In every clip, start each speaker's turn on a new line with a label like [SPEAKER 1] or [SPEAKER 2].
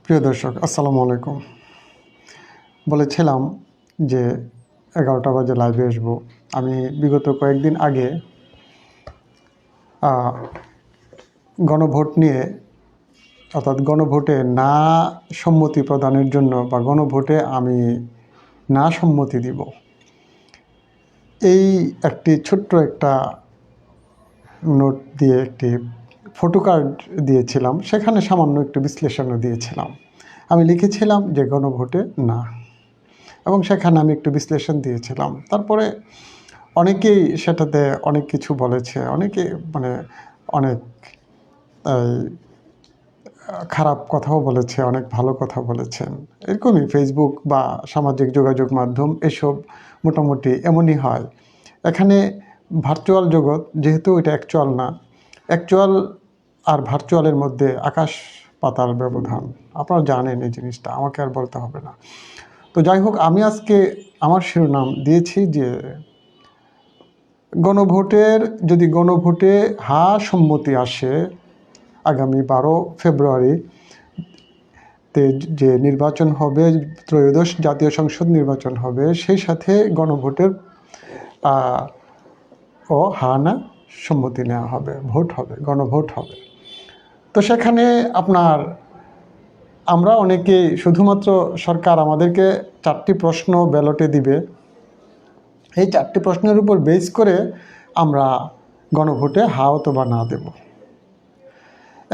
[SPEAKER 1] প্রিয় দর্শক, আসসালামু আলাইকুম। বলেছিলাম যে 11টা বাজে লাইভে আসবো। আমি বিগত কয়েকদিন আগে গণভোট নিয়ে, অর্থাৎ গণভোটে না সম্মতি প্রদানের জন্য বা গণভোটে আমি না সম্মতি দিব, এই একটি ছোট্ট একটা নোট দিয়ে একটি ফটো কার্ড দিয়েছিলাম। সেখানে সামান্য একটু বিশ্লেষণও দিয়েছিলাম। আমি লিখেছিলাম যে গণভোটে না, এবং সেখানে আমি একটু বিশ্লেষণ দিয়েছিলাম। তারপরে অনেকেই সেটাতে অনেক কিছু বলেছে, অনেকে অনেক খারাপ কথাও বলেছে, অনেক ভালো কথা বলেছেন। এরকমই ফেসবুক বা সামাজিক যোগাযোগ মাধ্যম এসব মোটামুটি এমনই হয়। এখানে ভার্চুয়াল জগৎ, যেহেতু এটা অ্যাকচুয়াল না, অ্যাকচুয়াল আর ভার্চুয়ালের মধ্যে আকাশ পাতাল ব্যবধান। আপনারা জানেন এই জিনিসটা, আমাকে আর বলতে হবে না। তো যাই হোক, আমি আজকে আমার শিরোনাম দিয়েছি যে যদি গণভোটে হা সম্মতি আসে, আগামী 12 ফেব্রুয়ারিতে যে নির্বাচন হবে, ত্রয়োদশ জাতীয় সংসদ নির্বাচন হবে, সেই সাথে গণভোটের হা না সম্মতি নেওয়া হবে, ভোট হবে, গণভোট হবে। তো সেখানে আমরা অনেকেই শুধুমাত্র সরকার আমাদেরকে 4টি প্রশ্ন ব্যালটে দিবে, এই 4টি প্রশ্নের উপর বেস করে আমরা গণভোটে হা অথবা না দেব।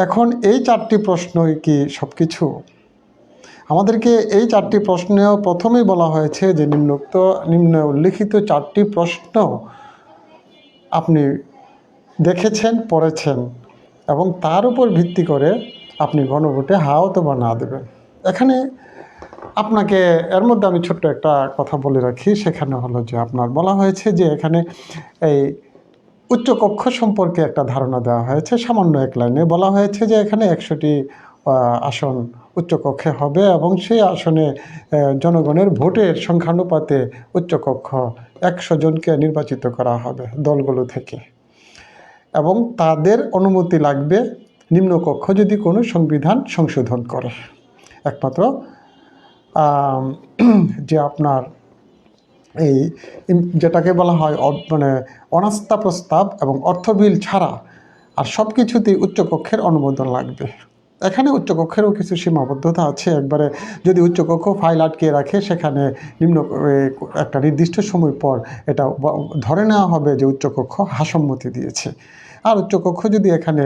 [SPEAKER 1] এখন এই 4টি প্রশ্নই কি সব কিছু? আমাদেরকে এই 4টি প্রশ্নেও প্রথমেই বলা হয়েছে যে নিম্ন উল্লিখিত 4টি প্রশ্ন আপনি দেখেছেন, পড়েছেন, এবং তার উপর ভিত্তি করে আপনি গণভোটে হা অথবা না দেবেন। এখানে আপনাকে এর মধ্যে আমি ছোট্ট একটা কথা বলে রাখি। সেখানে হলো যে আপনার বলা হয়েছে যে এখানে এই উচ্চকক্ষ সম্পর্কে একটা ধারণা দেওয়া হয়েছে। সামান্য এক লাইনে বলা হয়েছে যে এখানে 100টি আসন উচ্চকক্ষে হবে, এবং সেই আসনে জনগণের ভোটের সংখ্যানুপাতে উচ্চকক্ষ 100 জনকে নির্বাচিত করা হবে দলগুলো থেকে, এবং তাদের অনুমতি লাগবে নিম্নকক্ষ যদি কোনো সংবিধান সংশোধন করে। একমাত্র যে আপনার এই যেটাকে বলা হয় অনাস্থা প্রস্তাব এবং অর্থ বিল ছাড়া আর সব কিছুতেই উচ্চকক্ষের অনুমোদন লাগবে। এখানে উচ্চকক্ষেরও কিছু সীমাবদ্ধতা আছে। একবারে যদি উচ্চকক্ষ ফাইল আটকিয়ে রাখে, সেখানে একটা নির্দিষ্ট সময় পর এটা ধরে নেওয়া হবে যে উচ্চকক্ষ সম্মতি দিয়েছে। আর উচ্চকক্ষ যদি এখানে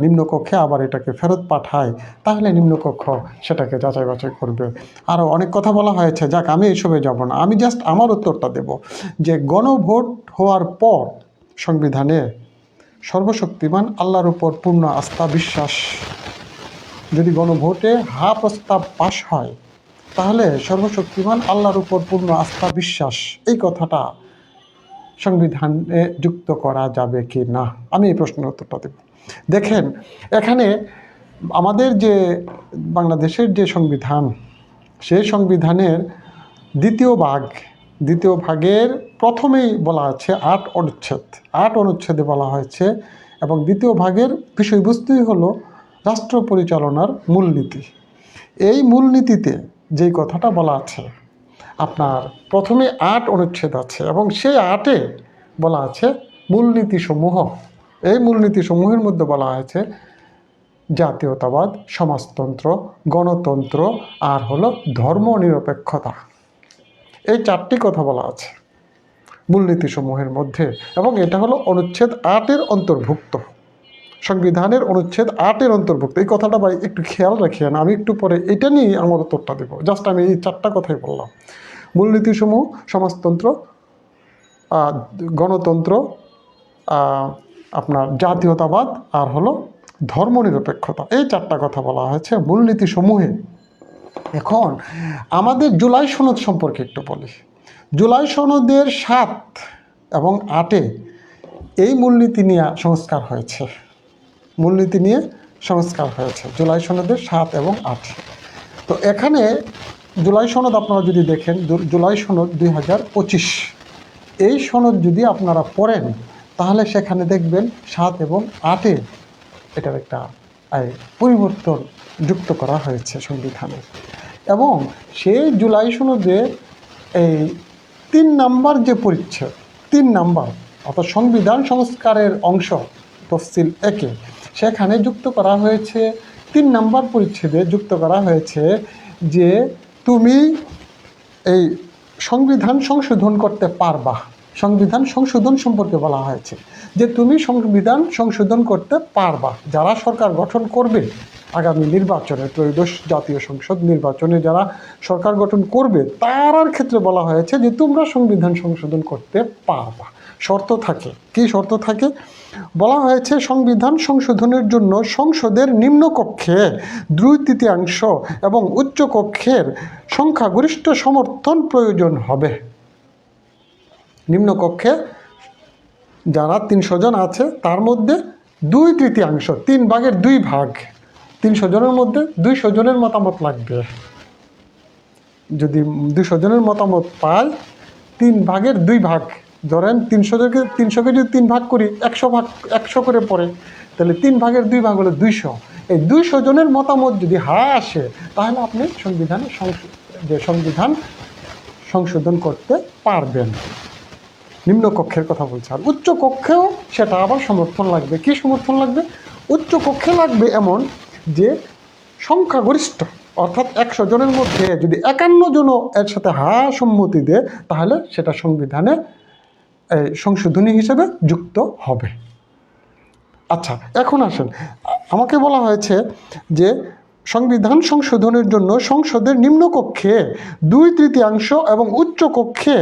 [SPEAKER 1] নিম্নকক্ষে আবার এটাকে ফেরত পাঠায়, তাহলে নিম্নকক্ষ সেটাকে যাচাই বাছাই করবে। আরও অনেক কথা বলা হয়েছে, যাক আমি এসবে যাব না। আমি জাস্ট আমার উত্তরটা দেব যে গণভোট হওয়ার পর সংবিধানে সর্বশক্তিমান আল্লাহর উপর পূর্ণ আস্থা বিশ্বাস, যদি গণভোটে হা প্রস্তাব পাশ হয়, তাহলে সর্বশক্তিমান আল্লাহর উপর পূর্ণ আস্থা বিশ্বাস এই কথাটা সংবিধানে যুক্ত করা যাবে কি না, আমি এই প্রশ্নের উত্তরটা দেব। দেখেন, এখানে আমাদের যে বাংলাদেশের যে সংবিধান, সেই সংবিধানের দ্বিতীয় ভাগের প্রথমেই বলা আছে 8 অনুচ্ছেদে বলা হয়েছে, এবং দ্বিতীয় ভাগের বিষয়বস্তুই হলো রাষ্ট্র পরিচালনার মূলনীতি। এই মূলনীতিতে যেই কথাটা বলা আছে, আপনার প্রথমে 8 অনুচ্ছেদ আছে, এবং সেই 8-এ বলা আছে মূলনীতিসমূহ। এই মূলনীতিসমূহের মধ্যে বলা হয়েছে জাতীয়তাবাদ, সমাজতন্ত্র, গণতন্ত্র, আর হলো ধর্মনিরপেক্ষতা। এই 4টি কথা বলা আছে মূলনীতিসমূহের মধ্যে, এবং এটা হলো অনুচ্ছেদ 8-এর অন্তর্ভুক্ত, সংবিধানের অনুচ্ছেদ 8-এর অন্তর্ভুক্ত। এই কথাটা ভাই একটু খেয়াল রাখিয়েন, আমি একটু পরে এটা নিয়ে আমার উত্তরটা দেবো। জাস্ট আমি এই 4টা কথাই বললাম। মূলনীতিসমূহ সমাজতন্ত্র, গণতন্ত্র, আপনার জাতীয়তাবাদ, আর হলো ধর্মনিরপেক্ষতা, এই 4টা কথা বলা হয়েছে মূলনীতিসমূহে। এখন আমাদের জুলাই সনদ সম্পর্কে একটু বলি। জুলাই সনদের 7 এবং 8-এ এই মূলনীতি নিয়ে সংস্কার হয়েছে। জুলাই সনদের 7 এবং 8। তো এখানে জুলাই সনদ আপনারা যদি দেখেন, জুলাই সনদ 2025, এই সনদ যদি আপনারা পড়েন, তাহলে সেখানে দেখবেন 7 এবং 8-এ এটার একটা পরিবর্তন যুক্ত করা হয়েছে সংবিধানে। এবং সেই জুলাই সনদে এই 3 নাম্বার যে পরিচ্ছেদ, 3 নাম্বার অর্থাৎ সংবিধান সংস্কারের অংশ তফসিল 1-এ সেখানে যুক্ত করা হয়েছে, 3 নাম্বার পরিচ্ছেদে যুক্ত করা হয়েছে যে তুমি এই সংবিধান সংশোধন করতে পারবা। সংবিধান সংশোধন সম্পর্কে বলা হয়েছে যে তুমি সংবিধান সংশোধন করতে পারবা। যারা সরকার গঠন করবে আগামী নির্বাচনে, ত্রয়োদশ জাতীয় সংসদ নির্বাচনে যারা সরকার গঠন করবে তার ক্ষেত্রে বলা হয়েছে যে তোমরা সংবিধান সংশোধন করতে পারবা। শর্ত থাকে, কি শর্ত থাকে? বলা হয়েছে সংবিধান সংশোধনের জন্য সংসদের নিম্নকক্ষে 2/3 এবং উচ্চকক্ষের সংখ্যাগরিষ্ঠ সমর্থন প্রয়োজন হবে। নিম্নকক্ষে যারা 300 জন আছে তার মধ্যে 2/3, 3 ভাগের 2 ভাগ, 300 জনের মধ্যে 200 জনের মতামত লাগবে। যদি 200 জনের মতামত পায়, 3 ভাগের 2 ভাগ, ধরেন 300কে যদি 3 ভাগ করি 100 করে পড়ে, তাহলে 3 ভাগের 2 ভাগ হলো 200। এই 200 জনের মতামত যদি হ্যাঁ আসে তাহলে আপনি সংবিধান সংশোধন করতে পারবেন। নিম্নকক্ষের কথা বলছে। আর উচ্চকক্ষেও সেটা আবার সমর্থন লাগবে। কি সমর্থন লাগবে? উচ্চকক্ষে লাগবে এমন যে সংখ্যাগরিষ্ঠ, অর্থাৎ 100 জনের মধ্যে যদি 51 জনও এর সাথে হ্যাঁ সম্মতি দেয় তাহলে সেটা সংবিধানে সংশোধনী হিসেবে যুক্ত হবে। আচ্ছা, এখন আসেন, আমাকে বলা হয়েছে যে সংবিধান সংশোধনের জন্য সংসদের নিম্নকক্ষে 2/3 এবং উচ্চকক্ষে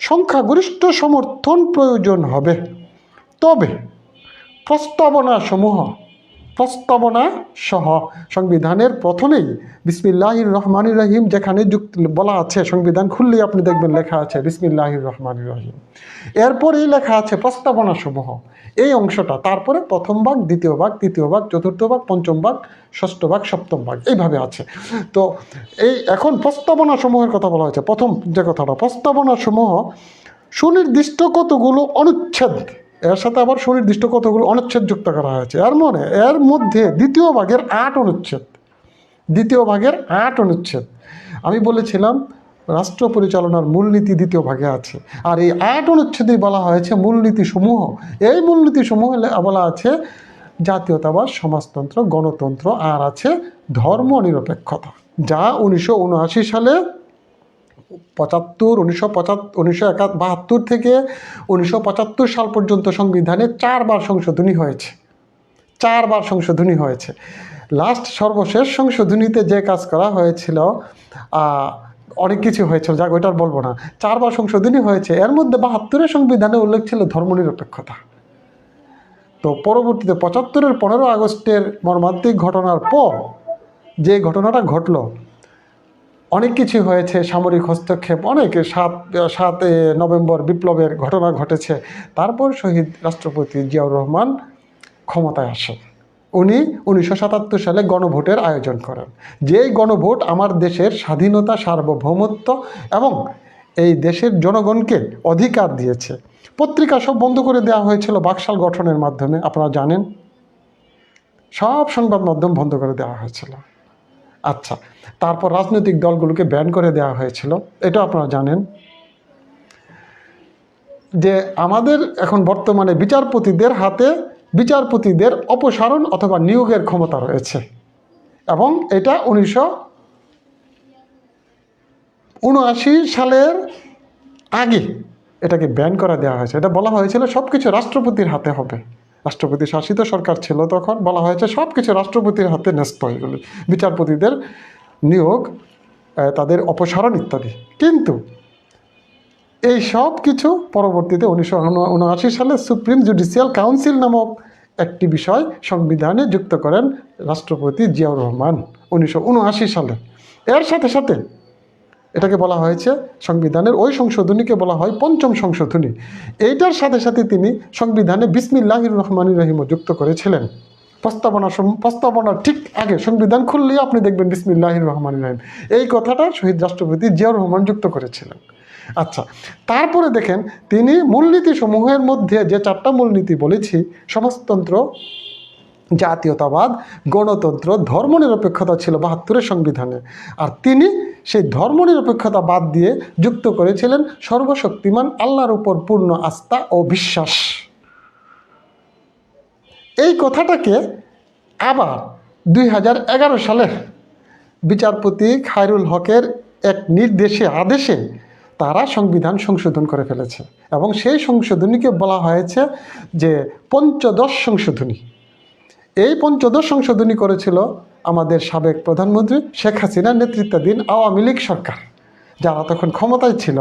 [SPEAKER 1] সংখ্যাগরিষ্ঠ সমর্থন প্রয়োজন হবে। তবে প্রস্তাবনা সহ সংবিধানের প্রথমেই বিসমিল্লাহির রহমানির রহিম যেখানে বলা আছে, সংবিধান খুললেই আপনি দেখবেন লেখা আছে বিসমিল্লাহির রহমানির রহিম, এরপরেই লেখা আছে প্রস্তাবনা সমূহ, এই অংশটা, তারপরে প্রথম ভাগ, দ্বিতীয় ভাগ, তৃতীয় ভাগ, চতুর্থ ভাগ, পঞ্চম ভাগ, ষষ্ঠ ভাগ, সপ্তম ভাগ, এইভাবে আছে। তো এই এখন প্রস্তাবনা সমূহের কথা বলা হয়েছে। প্রথম যে কথাটা, প্রস্তাবনা সমূহ সুনির্দিষ্ট কতগুলো অনুচ্ছেদ, এর সাথে আবার সুনির্দিষ্ট কতগুলো অনুচ্ছেদ যুক্ত করা হয়েছে। এর মধ্যে দ্বিতীয় ভাগের 8 অনুচ্ছেদ। আমি বলেছিলাম রাষ্ট্র পরিচালনার মূলনীতি দ্বিতীয় ভাগে আছে, আর এই 8 অনুচ্ছেদেই বলা হয়েছে মূলনীতি সমূহ। এই মূলনীতি সমূহ বলা আছে জাতীয়তাবাদ, সমাজতন্ত্র, গণতন্ত্র, আর আছে ধর্ম নিরপেক্ষতা, যা 1979 সালে 1972 থেকে 1975 সাল পর্যন্ত সংবিধানে 4 বার সংশোধনী হয়েছে। সর্বশেষ সংশোধনীতে যে কাজ করা হয়েছিল, অনেক কিছু হয়েছিল, যাক ওইটার বলবো না। 4 বার সংশোধনী হয়েছে। এর মধ্যে 72-এর সংবিধানে উল্লেখ ছিল ধর্মনিরপেক্ষতা। তো পরবর্তীতে 75-এর 15 আগস্টের মর্মান্তিক ঘটনার পর যে ঘটনাটা ঘটলো, অনেক কিছু হয়েছে, সামরিক হস্তক্ষেপ, অনেক 7 নভেম্বর বিপ্লবের ঘটনা ঘটেছে। তারপর শহীদ রাষ্ট্রপতি জিয়াউর রহমান ক্ষমতায় আসেন। উনি 1977 সালে গণভোটের আয়োজন করেন। যেই গণভোট আমার দেশের স্বাধীনতা, সার্বভৌমত্ব এবং এই দেশের জনগণকে অধিকার দিয়েছে। পত্রিকা সব বন্ধ করে দেওয়া হয়েছিল বাকশাল গঠনের মাধ্যমে, আপনারা জানেন। সব সংবাদ মাধ্যম বন্ধ করে দেওয়া হয়েছিল। আচ্ছা, তারপর রাজনৈতিক দলগুলোকে ব্যান করে দেওয়া হয়েছিল, এটা আপনারা জানেন। যে আমাদের এখন বর্তমানে বিচারপতিদের অপসারণ অথবা নিয়োগের ক্ষমতা রয়েছে, এবং এটা 1979 সালের আগে এটাকে ব্যান করে দেওয়া হয়েছে। এটা বলা হয়েছিল সব কিছু রাষ্ট্রপতির হাতে হবে। রাষ্ট্রপতি শাসিত সরকার ছিল তখন, বলা হয়েছে সব কিছু রাষ্ট্রপতির হাতে ন্যস্ত হয়ে গেল, বিচারপতিদের নিয়োগ, তাদের অপসারণ ইত্যাদি। কিন্তু এই সব কিছু পরবর্তীতে 1979 সালে সুপ্রিম জুডিশিয়াল কাউন্সিল নামক একটি বিষয় সংবিধানে যুক্ত করেন রাষ্ট্রপতি জিয়াউর রহমান 1979 সালে। এর সাথে সাথে এটাকে বলা হয়েছে, সংবিধানের ওই সংশোধনীকে বলা হয় পঞ্চম সংশোধনী। এইটার সাথে সাথে তিনি সংবিধানে বিসমিল্লাহির রহমানির রহিমও যুক্ত করেছিলেন। প্রস্তাবনার ঠিক আগে সংবিধান খুললেই আপনি দেখবেন বিসমিল্লাহির রহমানির রহিম, এই কথাটা শহীদ রাষ্ট্রপতি জিয়াউর রহমান যুক্ত করেছিলেন। আচ্ছা, তারপরে দেখেন তিনি মূলনীতি সমূহের মধ্যে যে 4টা মূলনীতি বলেছি, সমাজতন্ত্র, জাতীয়তাবাদ, গণতন্ত্র, ধর্মনিরপেক্ষতা ছিল ৭২-এর সংবিধানে। আর তিনি সেই ধর্মনিরপেক্ষতা বাদ দিয়ে যুক্ত করেছিলেন সর্বশক্তিমান আল্লাহর উপর পূর্ণ আস্থা ও বিশ্বাস। এই কথাটাকে আবার ২০১১ সালে বিচারপতি খায়রুল হকের এক আদেশে তারা সংবিধান সংশোধন করে ফেলেছে, এবং সেই সংশোধনীকে বলা হয়েছে যে পঞ্চদশ সংশোধনী। এই পঞ্চদশ সংশোধনী করেছিল আমাদের সাবেক প্রধানমন্ত্রী শেখ হাসিনার নেতৃত্বাধীন আওয়ামী লীগ সরকার, যারা তখন ক্ষমতায় ছিল।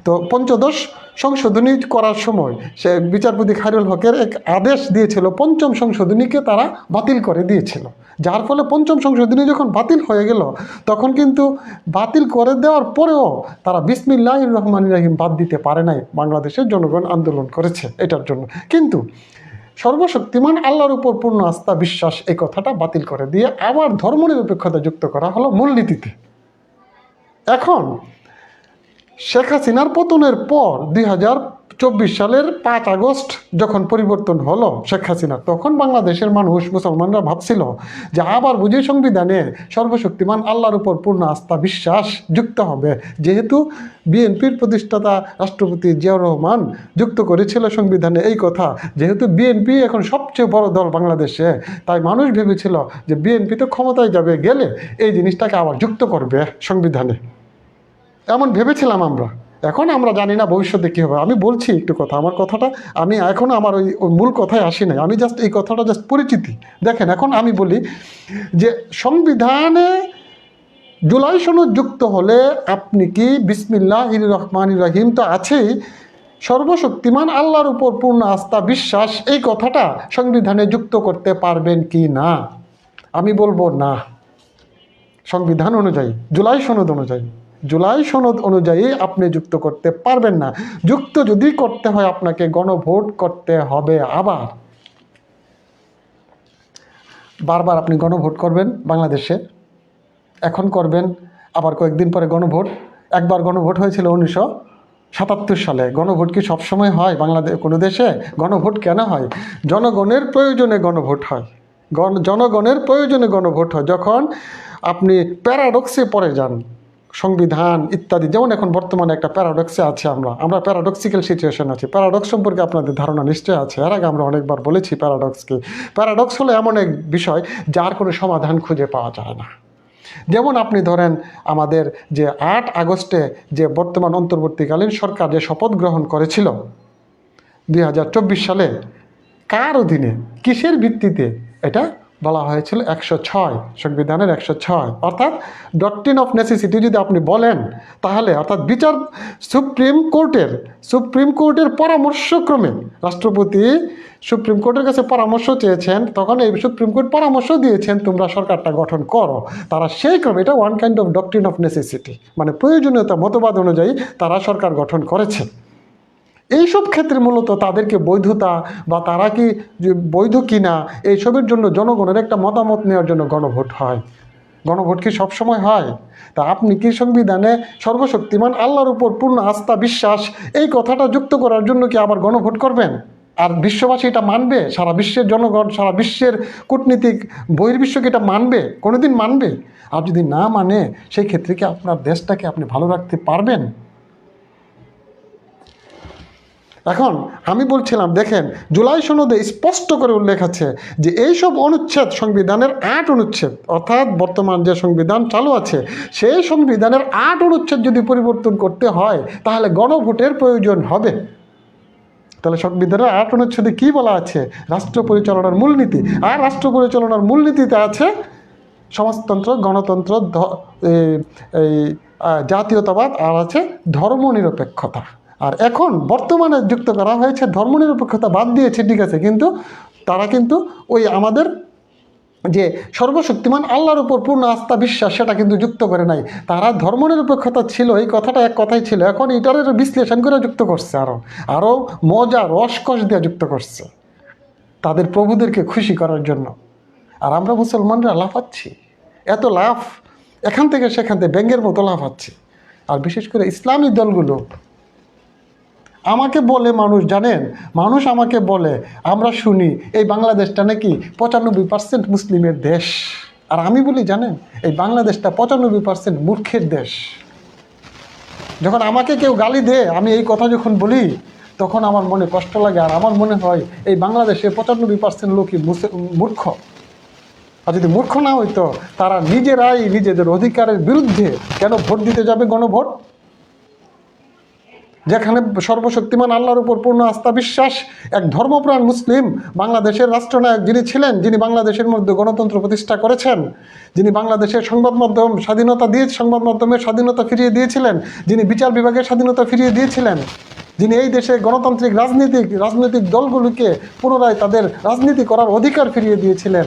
[SPEAKER 1] তো পঞ্চদশ সংশোধনী করার সময় সে বিচারপতি খায়রুল হকের এক আদেশ দিয়েছিল, পঞ্চম সংশোধনীকে তারা বাতিল করে দিয়েছিল। যার ফলে পঞ্চম সংশোধনী যখন বাতিল হয়ে গেল, তখন কিন্তু বাতিল করে দেওয়ার পরেও তারা বিসমিল্লাহির রহমানির রহিম বাদ দিতে পারে নাই। বাংলাদেশের জনগণ আন্দোলন করেছে এটার জন্য, কিন্তু সর্বশক্তিমান আল্লাহর উপর পূর্ণ আস্থা বিশ্বাস এই কথাটা বাতিল করে দিয়ে আবার ধর্মনিরপেক্ষতা যুক্ত করা হলো মূলনীতিতে। এখন শেখ হাসিনার পতনের পর ২০২৪ সালের ৫ আগস্ট যখন পরিবর্তন হলো শেখ হাসিনার, তখন বাংলাদেশের মানুষ, মুসলমানরা ভাবছিল যে আবার বুঝি সংবিধানে সর্বশক্তিমান আল্লাহর উপর পূর্ণ আস্থা বিশ্বাস যুক্ত হবে, যেহেতু বিএনপির প্রতিষ্ঠাতা রাষ্ট্রপতি জিয়াউর রহমান যুক্ত করেছিল সংবিধানে এই কথা, যেহেতু বিএনপি এখন সবচেয়ে বড় দল বাংলাদেশে, তাই মানুষ ভেবেছিল যে বিএনপি তো ক্ষমতায় যাবে, গেলে এই জিনিসটাকে আবার যুক্ত করবে সংবিধানে, এমন ভেবেছিলাম আমরা। এখন আমরা জানি না ভবিষ্যতে কী হবে। আমি বলছি একটু কথা, আমার কথাটা আমি এখন আমার ওই মূল কথায় আসি নাই, আমি জাস্ট এই কথাটা জাস্ট পরিচিতি। দেখেন, এখন আমি বলি যে সংবিধানে জুলাই সনদ যুক্ত হলে আপনি কি বিসমিল্লাহির রহমানির রহিম তো আছেই, সর্বশক্তিমান আল্লাহর উপর পূর্ণ আস্থা বিশ্বাস এই কথাটা সংবিধানে যুক্ত করতে পারবেন কি না? আমি বলবো না। সংবিধান অনুযায়ী, জুলাই সনদ অনুযায়ী আপনি যুক্ত করতে পারবেন না। যুক্ত যদি করতে হয় আপনাকে গণভোট করতে হবে। বারবার আপনি গণভোট করবেন বাংলাদেশে, এখন করবেন, আবার কয়েকদিন পরে গণভোট। একবার গণভোট হয়েছিল 1977 সালে। গণভোট কি সবসময় হয় বাংলাদেশ কোনো দেশে? গণভোট কেন হয়? জনগণের প্রয়োজনে গণভোট হয়। জনগণের প্রয়োজনে গণভোট হয় যখন আপনি প্যারাডক্সে পড়ে যান, সংবিধান ইত্যাদি। যেমন এখন বর্তমানে একটা প্যারাডক্সে আছে, আমরা প্যারাডক্সিক্যাল সিচুয়েশন আছে। প্যারাডক্স সম্পর্কে আপনাদের ধারণা নিশ্চয় আছে, এর আগে আমরা অনেকবার বলেছি প্যারাডক্সকে। প্যারাডক্স হলো এমন এক বিষয় যার কোনো সমাধান খুঁজে পাওয়া যায় না। যেমন আপনি ধরেন আমাদের যে 8 আগস্টে যে বর্তমান অন্তর্বর্তীকালীন সরকার যে শপথ গ্রহণ করেছিল 2024 সালে, কার অধীনে, কিসের ভিত্তিতে? এটা বলা হয়েছিল 106, সংবিধানের 106, অর্থাৎ ডক্ট্রিন অফ নেসেসিটি যদি আপনি বলেন তাহলে, অর্থাৎ সুপ্রিম কোর্টের পরামর্শক্রমে রাষ্ট্রপতি সুপ্রিম কোর্টের কাছে পরামর্শ চেয়েছেন, তখন এই সুপ্রিম কোর্ট পরামর্শ দিয়েছেন তোমরা সরকারটা গঠন করো। তারা সেই ক্রমে, এটা one kind of doctrine of necessity, মানে প্রয়োজনীয়তা মতবাদ অনুযায়ী তারা সরকার গঠন করেছে। এইসব ক্ষেত্রে মূলত তাদেরকে বৈধতা বা তারা কি বৈধ কিনা এইসবের জন্য জনগণের একটা মতামত নেওয়ার জন্য গণভোট হয়। গণভোট কি সবসময় হয়? তা আপনি কি সংবিধানে সর্বশক্তিমান আল্লাহর উপর পূর্ণ আস্থা বিশ্বাস এই কথাটা যুক্ত করার জন্য কি আবার গণভোট করবেন? আর বিশ্ববাসী এটা মানবে? সারা বিশ্বের জনগণ, সারা বিশ্বের কূটনীতিক বহির্বিশ্ব কি এটা মানবে? কোনোদিন মানবে? আর যদি না মানে, সেই ক্ষেত্রে কি আপনার দেশটাকে আপনি ভালো রাখতে পারবেন? এখন আমি বলছিলাম, দেখেন জুলাই সনদে স্পষ্ট করে উল্লেখ আছে যে এইসব অনুচ্ছেদ, সংবিধানের 8 অনুচ্ছেদ, অর্থাৎ বর্তমান যে সংবিধান চালু আছে সেই সংবিধানের 8 অনুচ্ছেদ যদি পরিবর্তন করতে হয় তাহলে গণভোটের প্রয়োজন হবে। তাহলে সংবিধানের 8 অনুচ্ছেদে কী বলা আছে? রাষ্ট্র পরিচালনার মূলনীতি। আর রাষ্ট্র পরিচালনার মূলনীতিতে আছে সমাজতন্ত্র, গণতন্ত্র, জাতীয়তাবাদ, আর আছে ধর্মনিরপেক্ষতা। আর এখন বর্তমানে যুক্ত করা হয়েছে ধর্মনিরপেক্ষতা বাদ দিয়েছে, ঠিক আছে, কিন্তু তারা কিন্তু ওই আমাদের যে সর্বশক্তিমান আল্লাহর উপর পূর্ণ আস্থা বিশ্বাস সেটা কিন্তু যুক্ত করে নাই। তারা ধর্মনিরপেক্ষতা ছিল, এই কথাটা এক কথাই ছিল, এখন এটার বিশ্লেষণ করে যুক্ত করছে, আরও মজা রসকস দিয়ে যুক্ত করছে তাদের প্রভুদেরকে খুশি করার জন্য। আর আমরা মুসলমানরা লাফাচ্ছি, এত লাফ, এখান থেকে সেখান থেকে ব্যাঙের মতো লাফাচ্ছি। আর বিশেষ করে ইসলামী দলগুলো আমাকে বলে মানুষ, জানেন, মানুষ আমাকে বলে, আমরা শুনি এই বাংলাদেশটা নাকি 95% মুসলিমের দেশ। আর আমি বলি, জানেন, এই বাংলাদেশটা 95% মূর্খের দেশ। যখন আমাকে কেউ গালি দেয়, আমি এই কথা যখন বলি, তখন আমার মনে কষ্ট লাগে। আর আমার মনে হয় এই বাংলাদেশে 95% লোকই মূর্খ। আর যদি মূর্খ না হইতো, তারা নিজেরাই নিজেদের অধিকারের বিরুদ্ধে কেন ভোট দিতে যাবে? গণভোট, যেখানে সর্বশক্তিমান আল্লাহর উপর পূর্ণ আস্থা বিশ্বাস এক ধর্মপ্রাণ মুসলিম বাংলাদেশের রাষ্ট্রনায়ক যিনি ছিলেন, যিনি বাংলাদেশের মধ্যে গণতন্ত্র প্রতিষ্ঠা করেছেন, যিনি বাংলাদেশের সংবাদ মাধ্যম স্বাধীনতা দিয়ে সংবাদ মাধ্যমের স্বাধীনতা ফিরিয়ে দিয়েছিলেন, যিনি বিচার বিভাগের স্বাধীনতা ফিরিয়ে দিয়েছিলেন, যিনি এই দেশে গণতান্ত্রিক রাজনৈতিক দলগুলোকে পুনরায় তাদের রাজনীতি করার অধিকার ফিরিয়ে দিয়েছিলেন,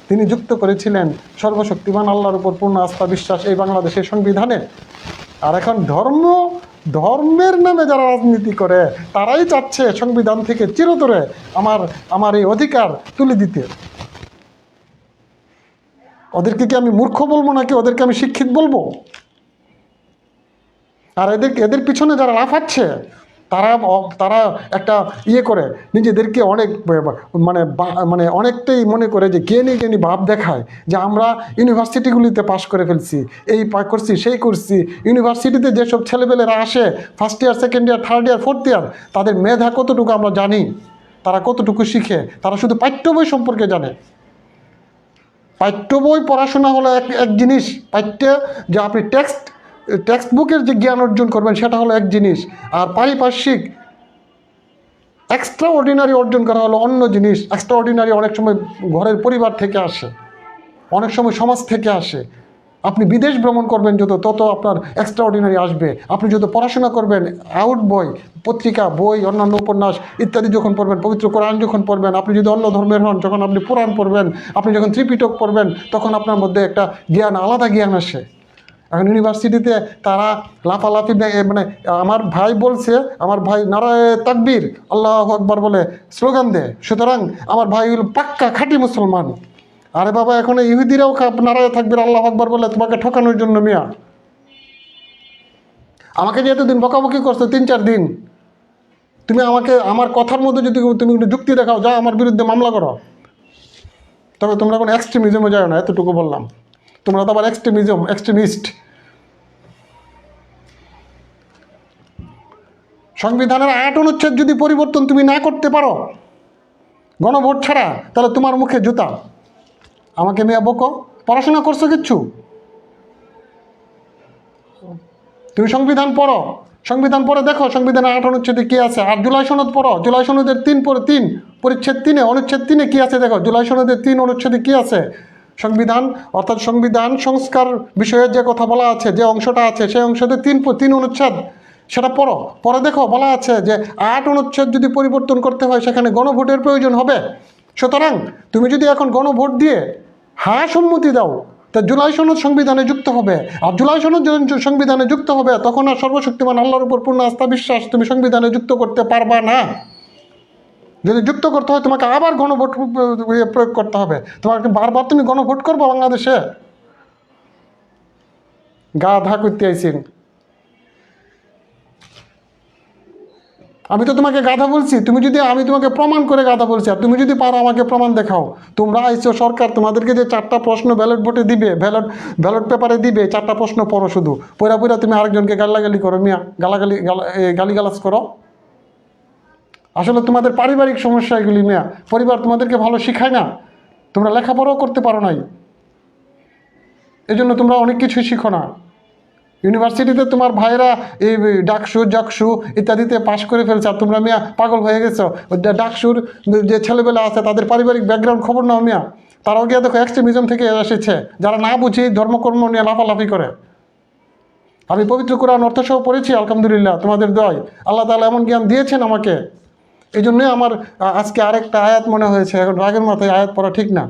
[SPEAKER 1] তিনি যুক্ত করেছিলেন সর্বশক্তিমান আল্লাহর উপর পূর্ণ আস্থা বিশ্বাস এই বাংলাদেশের সংবিধানে। আর এখন ধর্মের নামে যারা রাজনীতি করে, তারাই চাচ্ছে সংবিধান থেকে চিরতরে আমার এই অধিকার তুলে দিতে। ওদেরকে কি আমি মূর্খ বলবো, নাকি ওদেরকে আমি শিক্ষিত বলবো? আর এদের পিছনে যারা লাফাচ্ছে, তারা একটা করে নিজেদেরকে অনেক মানে অনেকটাই মনে করে যে জ্ঞানী ভাব দেখায় যে আমরা ইউনিভার্সিটিগুলিতে পাশ করে ফেলছি, এই করছি সেই করছি। ইউনিভার্সিটিতে যেসব ছেলেবেলেরা আসে, first year, second year, third year, fourth year, তাদের মেধা কতটুকু আমরা জানি, তারা কতটুকু শিখে? তারা শুধু পাঠ্য বই সম্পর্কে জানে। পাঠ্য বই পড়াশোনা হলো এক জিনিস, যে আপনি টেক্সট বুকের যে জ্ঞান অর্জন করবেন সেটা হলো এক জিনিস, আর পারিপার্শ্বিক এক্সট্রা অর্ডিনারি অর্জন করা হলো অন্য জিনিস। এক্সট্রা অর্ডিনারি অনেক সময় ঘরের পরিবার থেকে আসে, অনেক সময় সমাজ থেকে আসে। আপনি বিদেশ ভ্রমণ করবেন তত আপনার এক্সট্রা অর্ডিনারি আসবে। আপনি যত পড়াশোনা করবেন, আউট বই, পত্রিকা, বই, অন্যান্য উপন্যাস ইত্যাদি যখন পড়বেন, পবিত্র কোরআন যখন পড়বেন, আপনি যদি অন্য ধর্মের হন, যখন আপনি পুরাণ পড়বেন, আপনি যখন ত্রিপিটক পড়বেন, তখন আপনার মধ্যে একটা জ্ঞান, আলাদা জ্ঞান আসে। এখন ইউনিভার্সিটিতে তারা লাফালাফি, মানে আমার ভাই বলছে, আমার ভাই নারায়ে তাকবীর আল্লাহু আকবার বলে স্লোগান দেয়, সুতরাং আমার ভাই হলো পাক্কা খাঁটি মুসলমান। আরে বাবা, এখন ইহুদিরাও নারায়ে তাকবীর আল্লাহু আকবার বলে তোমাকে ঠকানোর জন্য। মিয়া, আমাকে যে এতদিন বকাবকি করছো 3-4 দিন, তুমি আমাকে আমার কথার মধ্যে যদি তুমি একটু যুক্তি দেখাও, যা আমার বিরুদ্ধে মামলা করো। তবে তোমরা কোনো এক্সট্রিমিজমে যাও না, এতটুকু বললাম। তোমরা তো আবার এক্সট্রিমিস্ট। সংবিধানের 8 অনুচ্ছেদ যদি পরিবর্তন তুমি না করতে পারো গণভোট ছাড়া, তাহলে তোমার মুখে জুতা। আমাকে মেয়ে বকো, পড়াশোনা করছো কিচ্ছু? তুমি সংবিধান পড়ে দেখো সংবিধানের 8 অনুচ্ছেদে কি আছে। আর জুলাই সনদ পড়ো, জুলাই সনদের 3 পরিচ্ছেদ 3 অনুচ্ছেদ 3 কি আছে দেখো। জুলাই সনদের 3 অনুচ্ছেদে কি আছে? সংবিধান, অর্থাৎ সংবিধান সংস্কার বিষয়ে যে কথা বলা আছে, যে অংশটা আছে, সেই অংশতে 3 অনুচ্ছেদ, সেটা পরে দেখো বলা আছে যে 8 অনুচ্ছেদ যদি পরিবর্তন করতে হয় সেখানে গণভোটের প্রয়োজন হবে। সুতরাং তুমি যদি এখন গণভোট দিয়ে সম্মতি দাও, তা জুলাই সনদ সংবিধানে যুক্ত হবে। আর জুলাই সনদ যখন সংবিধানে যুক্ত হবে, তখন আর সর্বশক্তিমান আল্লাহর উপর পূর্ণ আস্থা বিশ্বাস তুমি সংবিধানে যুক্ত করতে পারবা না। যদি যুক্ত করতে হয়, তোমাকে আবার গণভোট প্রয়োগ করতে হবে। তোমাকে বারবার তুমি গণভোট করবো বাংলাদেশে? গা ধা করতে আইসেন। আমি তো তোমাকে গাধা বলছি, আমি তোমাকে প্রমাণ করে গাধা বলছি। আর তুমি যদি পারো আমাকে প্রমাণ দেখাও। তোমরা আইছো সরকার, তোমাদেরকে যে 4টা প্রশ্ন ব্যালট ভোটে দিবে, ব্যালট পেপারে দিবে, 4টা প্রশ্ন পড়ো শুধু। পড়া তুমি আরেকজনকে গালাগালি করো। মিয়া, গালিগালাজ করো। আসলে তোমাদের পারিবারিক সমস্যা এগুলি। মিয়া, পরিবার তোমাদেরকে ভালো শিখায় না, তোমরা লেখাপড়াও করতে পারো নাই, এই জন্য তোমরা অনেক কিছুই শিখো না। ইউনিভার্সিটিতে তোমার ভাইরা এই ডাকসু ইত্যাদিতে পাশ করে ফেলছে, আর তোমরা মিয়া পাগল হয়ে গেছো। ডাকসুর যে ছেলেবেলা আছে, তাদের পারিবারিক ব্যাকগ্রাউন্ড খবর নাও মিয়া। তারাও গিয়ে দেখো এক্সট্রিমিজম থেকে এসেছে, যারা না বুঝি ধর্মকর্ম নিয়ে লাফালাফি করে। আমি পবিত্র কোরআন অর্থসহ পড়েছি, আলহামদুলিল্লাহ, তোমাদের দয়। আল্লাহ তাআলা এমন জ্ঞান দিয়েছেন আমাকে। এই জন্যই আমার আজকে আরেকটা আয়াত মনে হয়েছে। এখন রাগের মাথায় আয়াত পড়া ঠিক না,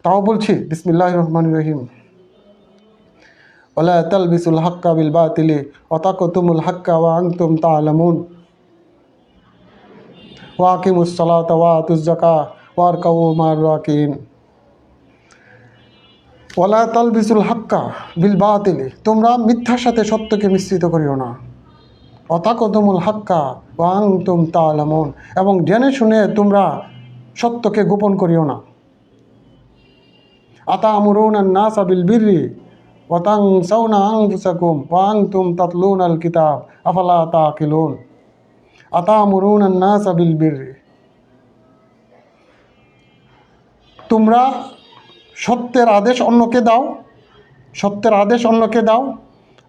[SPEAKER 1] তাও বলছি। বিসমিল্লাহির রহমানির রহিম। ওয়ালা তালবিসুল হাক্কা বিল বাতিলি ওয়া তাকতুমুল হাক্কা ওয়া আনতুম তা'লামুন ওয়া আকিমুস সালাতা ওয়া আতুজ যাকাত ওয়ারকাউ মা'র রাকিন। ওয়ালা তালবিসুল হাক্কা বিল বাতিলি, তোমরা মিথ্যার সাথে সত্যকে মিশ্রিত করিও না। অতাকতুমুল হাক্কা ওয়া আনতুম তা'লামুন, এবং জেনে শুনে তোমরা সত্যকে গোপন করিও না। আতা'মুরুনান নাসা বিল বিররি ওয়া তানসাউনা আনফুসাকুম ওয়া আনতুম তাতলুনাল কিতাব আফালা তা'কিলুন। আতা'মুরুনান নাসা বিল বিররি, তোমরা সত্যের আদেশ অন্যকে দাও, সত্যের আদেশ অন্যকে দাও।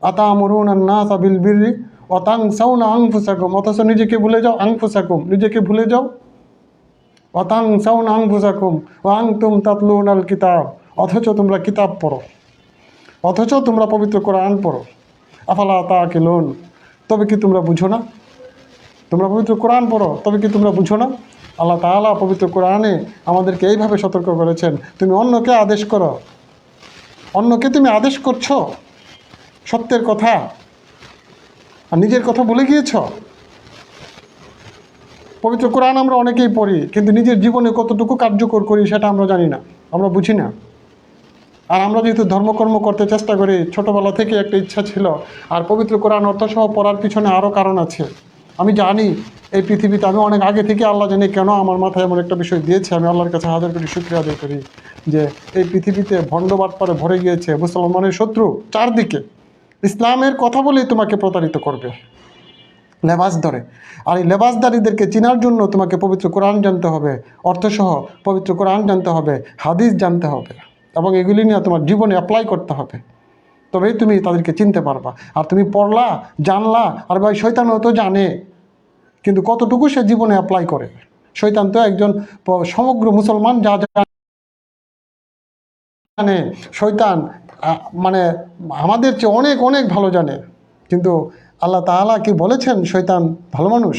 [SPEAKER 1] আতা'মুরুনান নাসা বিল বিররি ওয়া তানসাউনা আনফুসাকুম, অথচ নিজেকে ভুলে যাও। আনফুসাকুম, নিজেকে ভুলে যাও। ওয়া তানসাউনা আনফুসাকুম ওয়া আনতুম তাতলুনাল কিতাব, অথচ তোমরা কিতাব পড়ো, অথচ তোমরা পবিত্র কোরআন পড়ো। আফালা তা'কিলুন, তবে কি তোমরা বুঝো না? তোমরা পবিত্র কোরআন পড়ো, তবে কি তোমরা বুঝো না? আল্লাহ তাআলা পবিত্র কোরআনে আমাদেরকে এইভাবে সতর্ক করেছেন, তুমি অন্যকে আদেশ করো, অন্যকে তুমি আদেশ করছো সত্যের কথা, আর নিজের কথা ভুলে গিয়েছ। পবিত্র কোরআন আমরা অনেকেই পড়ি, কিন্তু নিজের জীবনে কতটুকু কার্যকর করি সেটা আমরা জানি না, আমরা বুঝি না। আর আমরা যেহেতু ধর্মকর্ম করতে চেষ্টা করি, ছোটোবেলা থেকে একটা ইচ্ছা ছিল। আর পবিত্র কোরআন অর্থসহ পড়ার পিছনে আরও কারণ আছে। আমি জানি এই পৃথিবীতে, আমি অনেক আগে থেকে আল্লাহ জানি কেন আমার মাথায় এমন একটা বিষয় দিয়েছে। আমি আল্লাহর কাছে হাজার কোটি শুকরিয়া আদায় করি যে এই পৃথিবীতে ভণ্ডবাদ পরে ভরে গিয়েছে, মুসলমানের শত্রু চারদিকে। ইসলামের কথা বলেই তোমাকে প্রতারিত করবে লেবাস ধরে। আর এই লেবাসদারীদেরকে চেনার জন্য তোমাকে পবিত্র কোরআন জানতে হবে, অর্থসহ পবিত্র কোরআন জানতে হবে, হাদিস জানতে হবে, এবং এগুলি নিয়ে তোমার জীবনে অ্যাপ্লাই করতে হবে, তবেই তুমি তাদেরকে চিনতে পারবা। আর তুমি পড়লা, জানলা, আর ভাই শয়তানও তো জানে, কিন্তু কতটুকু সে জীবনে অ্যাপ্লাই করে। শয়তান তো একজন সমগ্র মুসলমান যা জানে, শয়তান মানে আমাদের চেয়ে অনেক অনেক ভালো জানে। কিন্তু আল্লাহ তাআলা কি বলেছেন শয়তান ভালো মানুষ?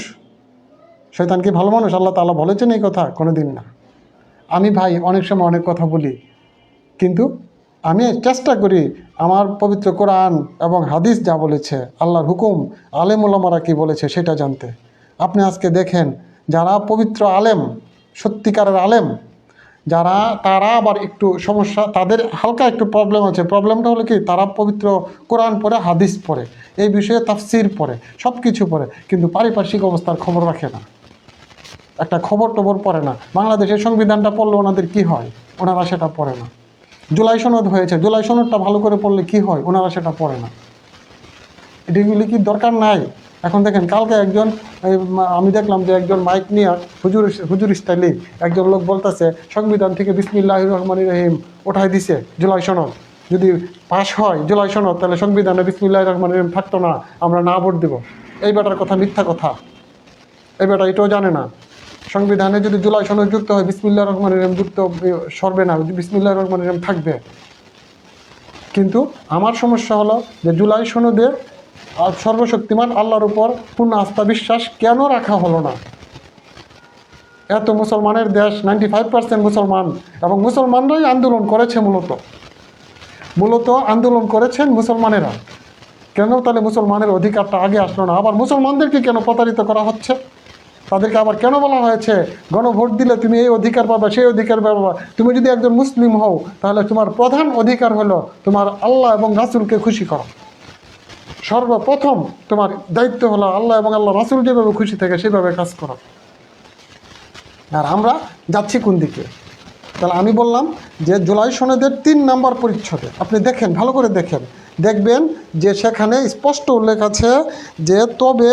[SPEAKER 1] শয়তান কি ভালো মানুষ? আল্লাহ তাআলা বলেছেন এই কথা? কোনো দিন না। আমি ভাই অনেক সময় অনেক কথা বলি, কিন্তু আমি চেষ্টা করি আমার পবিত্র কোরআন এবং হাদিস যা বলেছে, আল্লাহর হুকুম, আলেম ওলামারা কি বলেছে সেটা জানতে। আপনি আজকে দেখেন যারা পবিত্র আলেম, সত্যিকারের আলেম যারা, তারা আবার একটু সমস্যা, তাদের হালকা একটু প্রবলেম আছে। প্রবলেমটা হলো কি, তারা পবিত্র কোরআন পড়ে, হাদিস পড়ে, এই বিষয়ে তাফসির পড়ে, সব কিছু পড়ে, কিন্তু পারিপার্শ্বিক অবস্থার খবর রাখে না, একটা খবর টবর পড়ে না। বাংলাদেশের সংবিধানটা পড়লে ওনাদের কি হয়, ওনারা সেটা পড়ে না। জুলাই সনদ হয়েছে, জুলাই সনদটা ভালো করে পড়লে কি হয়, ওনারা সেটা পড়ে না। এটাগুলি কি দরকার নাই? এখন দেখেন কালকে একজন, আমি দেখলাম যে একজন মাইক নিয়ে হুজুর স্টাইলে একজন লোক বলতেছে সংবিধান থেকে বিসমিল্লাহির রহমানির রহিম ওঠাই দিছে জুলাই সনদ, যদি পাশ হয় জুলাই সনদ তাহলে সংবিধানে বিসমিল্লাহির রহমানির রহিম থাকতো না, আমরা না ভোট দেব। এই বেটার কথা মিথ্যা কথা। এই বেটা এটাও জানে না সংবিধানে যদি জুলাই সনদ যুক্ত হয় বিসমিল্লাহির রহমানির রহিম যুক্ত সরবে না, বিসমিল্লাহির রহমানির রহিম থাকবে। কিন্তু আমার সমস্যা হলো যে জুলাই সনদে আর সর্বশক্তিমান আল্লাহর উপর পূর্ণ আস্থা বিশ্বাস কেন রাখা হলো না? এত মুসলমানের দেশ, 95% মুসলমান, এবং মুসলমানরাই আন্দোলন করেছে, মূলত আন্দোলন করেছেন মুসলমানেরা। কেন তাহলে মুসলমানের অধিকারটা আগে আসলো না? আবার মুসলমানদেরকে কেন প্রতারিত করা হচ্ছে? তাদেরকে আবার কেন বলা হয়েছে গণভোট দিলে তুমি এই অধিকার পাবে, সেই অধিকার পাবে? তুমি যদি একজন মুসলিম হও তাহলে তোমার প্রধান অধিকার হলো তোমার আল্লাহ এবং রাসূলকে খুশি করা। সর্বপ্রথম তোমার দায়িত্ব হলো আল্লাহ এবং আল্লাহ রাসূল যেভাবে খুশি থাকে সেভাবে কাজ করা। আর আমরা যাচ্ছি কোন দিকে? তাহলে আমি বললাম যে জুলাই সনদের 3 নম্বর পরিচ্ছদে আপনি দেখেন, ভালো করে দেখেন, দেখবেন যে সেখানে স্পষ্ট উল্লেখ আছে যে তবে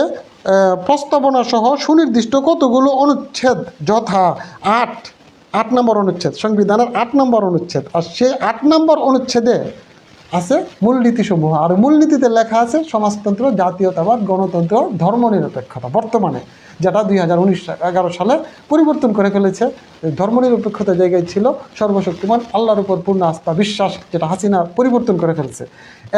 [SPEAKER 1] প্রস্তাবনা সহ সুনির্দিষ্ট কতগুলো অনুচ্ছেদ, যথা 8 নম্বর অনুচ্ছেদ, সংবিধানের 8 নম্বর অনুচ্ছেদ। আর সেই 8 নম্বর অনুচ্ছেদে আছে মূলনীতিসমূহ। আর মূলনীতিতে লেখা আছে সমাজতন্ত্র, জাতীয়তাবাদ, গণতন্ত্র, ধর্মনিরপেক্ষতা। বর্তমানে যেটা 2011 সালে পরিবর্তন করে ফেলেছে, ধর্মনিরপেক্ষতা জায়গায় ছিল সর্বশক্তিমান আল্লাহর উপর পূর্ণ আস্থা বিশ্বাস, যেটা হাসিনা পরিবর্তন করে ফেলছে।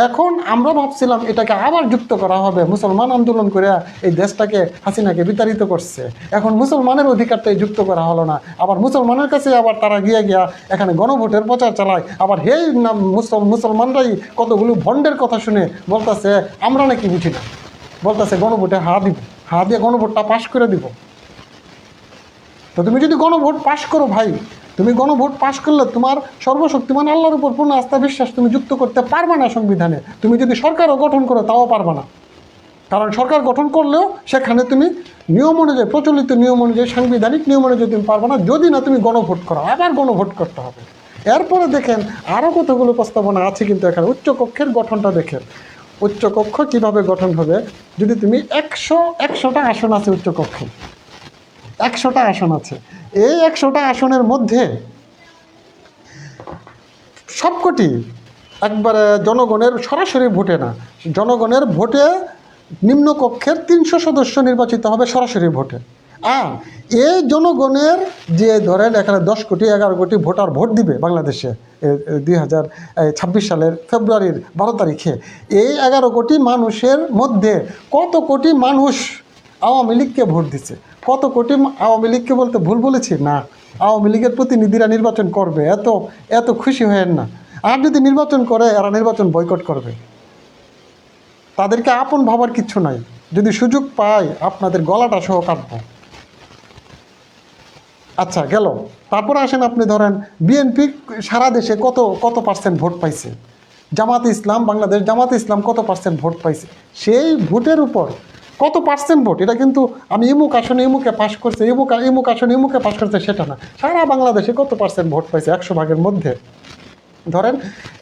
[SPEAKER 1] এখন আমরা ভাবছিলাম এটাকে আবার যুক্ত করা হবে, মুসলমান আন্দোলন করে এই দেশটাকে হাসিনাকে বিতাড়িত করছে, এখন মুসলমানের অধিকারটাই যুক্ত করা হলো না। আবার মুসলমানের কাছে আবার তারা গিয়া এখানে গণভোটের প্রচার চালায়। আবার হেই নাম মুসলমানরাই কতগুলো ভণ্ডের কথা শুনে বলতেছে আমরা নাকি বুঝি না, বলতেছে গণভোটে হা দিয়ে গণভোটটা পাশ করে দিব। তো তুমি যদি গণভোট পাশ করো ভাই, তুমি গণভোট পাশ করলে তোমার সর্বশক্তিমান আল্লাহর উপর পূর্ণ আস্থা বিশ্বাস তুমি যুক্ত করতে পারবে না সংবিধানে। তুমি যদি সরকারও গঠন করো তাও পারবে না। কারণ সরকার গঠন করলেও সেখানে তুমি নিয়ম অনুযায়ী, প্রচলিত নিয়ম অনুযায়ী, সাংবিধানিক নিয়ম অনুযায়ী তুমি পারবে না, যদি না তুমি গণভোট করো, আবার গণভোট করতে হবে। এরপরে দেখেন আরও কতগুলো প্রস্তাবনা আছে কিন্তু এখানে। উচ্চকক্ষের গঠনটা দেখেন, উচ্চকক্ষ কিভাবে গঠন হবে। যদি তুমি 100টা আসন আছে উচ্চকক্ষে, 100টা আসন আছে, এই 100টা আসনের মধ্যে সবকটি একবারে জনগণের সরাসরি ভোটে না, জনগণের ভোটে নিম্নকক্ষের 300 সদস্য নির্বাচিত হবে সরাসরি ভোটে। আর এই জনগণের যে ধরেন এখানে 10 কোটি 11 কোটি ভোটার ভোট দিবে বাংলাদেশে 2026 সালের ফেব্রুয়ারির 12 তারিখে, এই 11 কোটি মানুষের মধ্যে কত কোটি মানুষ আওয়ামী লীগকে ভোট দিচ্ছে, কত কোটি আওয়ামী লীগকে বলতে ভুল বলেছি না, আওয়ামী লীগের প্রতিনিধিরা নির্বাচন করবে, এত খুশি হয়েন না। আর যদি নির্বাচন করে এরা নির্বাচন বয়কট করবে, তাদেরকে আপন ভাবার কিচ্ছু নাই। যদি সুযোগ পায় আপনাদের গলাটা সহ কাটবো। আচ্ছা গেল, তারপর আসেন আপনি ধরেন বিএনপি সারা দেশে কত পার্সেন্ট ভোট পাইছে, জামাতে ইসলাম বাংলাদেশ জামাতে ইসলাম কত পার্সেন্ট ভোট পাইছে, সেই ভোটের উপর কত পার্সেন্ট ভোট, এটা কিন্তু আমি ইমুক আসনে ইমুকে পাশ করছে, ইমুক আসনে ইমুকে পাশ করছে সেটা না, সারা বাংলাদেশে কত পার্সেন্ট ভোট পাইছে 100 ভাগের মধ্যে। ধরেন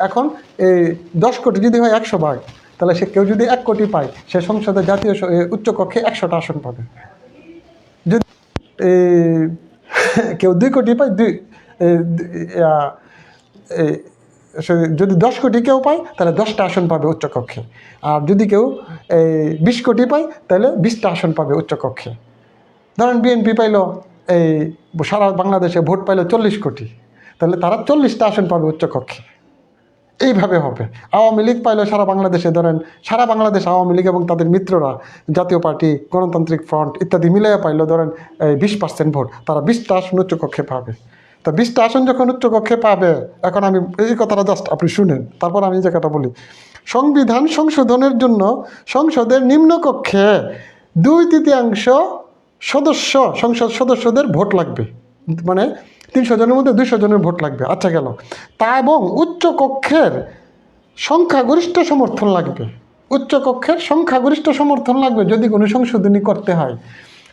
[SPEAKER 1] এখন এই 10 কোটি যদি হয় 100 ভাগ, তাহলে সে কেউ যদি 1 কোটি পায়, সে সংসদে জাতীয় উচ্চকক্ষে 100টা আসন পাবে। যদি কেউ 2 কোটি পায়, যদি 10 কোটি কেউ পায় তাহলে 10টা আসন পাবে উচ্চকক্ষে। আর যদি কেউ 20 কোটি পায় তাহলে 20টা আসন পাবে উচ্চকক্ষে। ধরেন বিএনপি পাইলো সারা বাংলাদেশে ভোট পাইলো 40 কোটি, তাহলে তারা 40টা আসন পাবে উচ্চকক্ষে। এইভাবে হবে। আওয়ামী লীগ পাইলো সারা বাংলাদেশে, ধরেন সারা বাংলাদেশ আওয়ামী লীগ এবং তাদের মিত্ররা জাতীয় পার্টি, গণতান্ত্রিক ফ্রন্ট ইত্যাদি মিলিয়ে পাইলো ধরেন 20% ভোট, তারা 20টা আসন উচ্চকক্ষে পাবে। তা 20টা আসন যখন উচ্চকক্ষে পাবে, এখন আমি এই কথাটা জাস্ট আপনি শুনেন, তারপর আমি যে কথা বলি। সংবিধান সংশোধনের জন্য সংসদের নিম্নকক্ষে 2/3 সংসদ সদস্যদের ভোট লাগবে, মানে 300 জনের মধ্যে 200 জনের ভোট লাগবে। আচ্ছা গেল, তা এবং উচ্চকক্ষের সংখ্যাগরিষ্ঠ সমর্থন লাগবে, উচ্চকক্ষের সংখ্যাগরিষ্ঠ সমর্থন লাগবে যদি কোনো সংশোধনী করতে হয়।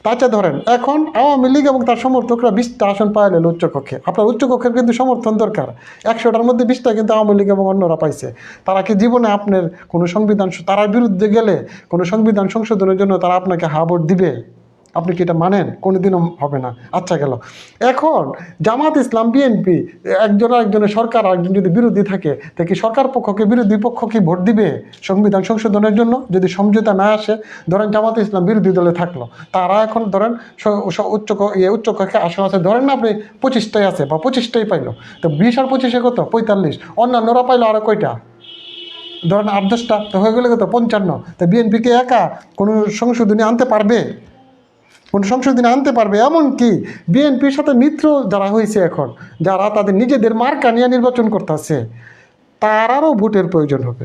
[SPEAKER 1] তাছাড়া ধরেন এখন আওয়ামী লীগ এবং তার সমর্থকরা 20টা আসন পাইলেন উচ্চকক্ষে, আপনার উচ্চকক্ষের কিন্তু সমর্থন দরকার, 100টার মধ্যে 20টা কিন্তু আওয়ামী লীগ এবং অন্যরা পাইছে। তারা কি জীবনে আপনার কোনো সংবিধান, তারার বিরুদ্ধে গেলে কোনো সংবিধান সংশোধনের জন্য তারা আপনাকে হা ভোট দিবে? আপনি কি এটা মানেন? কোনোদিনও হবে না। আচ্ছা গেল, এখন জামাত ইসলাম বিএনপি একজনের সরকার একজন যদি বিরোধী থাকে, তা কি সরকার পক্ষকে বিরোধী পক্ষ কি ভোট দিবে সংবিধান সংশোধনের জন্য যদি সমঝোতা না আসে? ধরেন জামাত ইসলাম বিরোধী দলে থাকলো, তারা এখন ধরেন উচ্চকক্ষে আসন আছে, ধরেন না আপনি 25টাই আছে বা 25টাই পাইলো, তো 20 আর 25 কত 45, অন্যান্যরা পাইলো আরো কয়টা, ধরেন 8-10টা, তো হয়ে গেলে কত 55। তো বিএনপিকে একা কোনো সংশোধনী আনতে পারবে? কোনো সংশোধনী আনতে পারবে? এমনকি বিএনপির সাথে মিত্র যারা হয়েছে এখন, যারা তাদের নিজেদের মার্কা নিয়ে নির্বাচন করতেছে, তারারও ভোটের প্রয়োজন হবে